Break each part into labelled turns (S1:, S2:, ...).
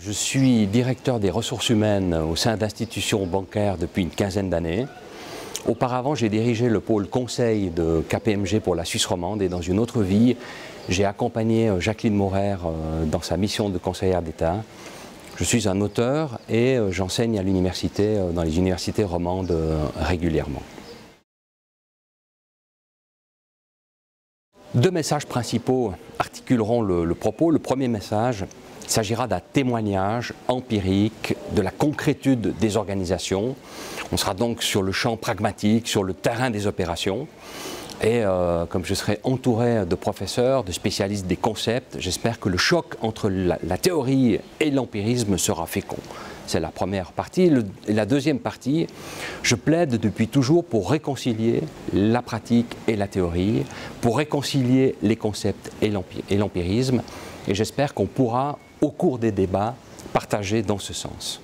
S1: Je suis directeur des ressources humaines au sein d'institutions bancaires depuis une quinzaine d'années. Auparavant, j'ai dirigé le pôle conseil de KPMG pour la Suisse romande et dans une autre vie, j'ai accompagné Jacqueline Maurer dans sa mission de conseillère d'État. Je suis un auteur et j'enseigne à l'université, dans les universités romandes régulièrement. Deux messages principaux articuleront le propos. Le premier message, il s'agira d'un témoignage empirique de la concrétude des organisations. On sera donc sur le champ pragmatique, sur le terrain des opérations. Et comme je serai entouré de professeurs, de spécialistes des concepts, j'espère que le choc entre la théorie et l'empirisme sera fécond. C'est la première partie. Et la deuxième partie, je plaide depuis toujours pour réconcilier la pratique et la théorie, pour réconcilier les concepts et l'empirisme. Et j'espère qu'on pourra, au cours des débats, partager dans ce sens.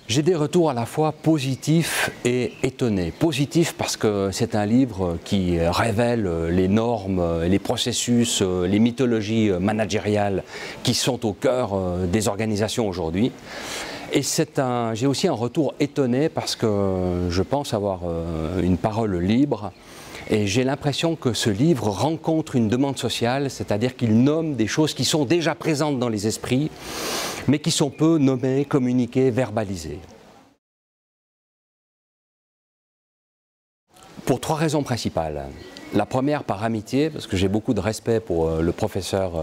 S1: J'ai des retours à la fois positifs et étonnés. Positifs parce que c'est un livre qui révèle les normes, les processus, les mythologies managériales qui sont au cœur des organisations aujourd'hui. Et j'ai aussi un retour étonné parce que je pense avoir une parole libre. Et j'ai l'impression que ce livre rencontre une demande sociale, c'est-à-dire qu'il nomme des choses qui sont déjà présentes dans les esprits, mais qui sont peu nommées, communiquées, verbalisées. Pour trois raisons principales. La première par amitié, parce que j'ai beaucoup de respect pour le professeur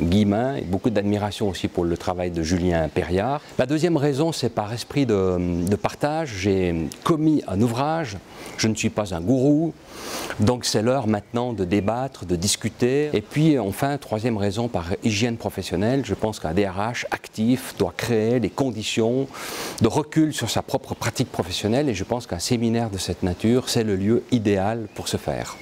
S1: Guillemin et beaucoup d'admiration aussi pour le travail de Julien Perriard. La deuxième raison, c'est par esprit de partage. J'ai commis un ouvrage, je ne suis pas un gourou, donc c'est l'heure maintenant de débattre, de discuter. Et puis enfin, troisième raison, par hygiène professionnelle, je pense qu'un DRH actif doit créer les conditions de recul sur sa propre pratique professionnelle et je pense qu'un séminaire de cette nature, c'est le lieu idéal pour ce faire.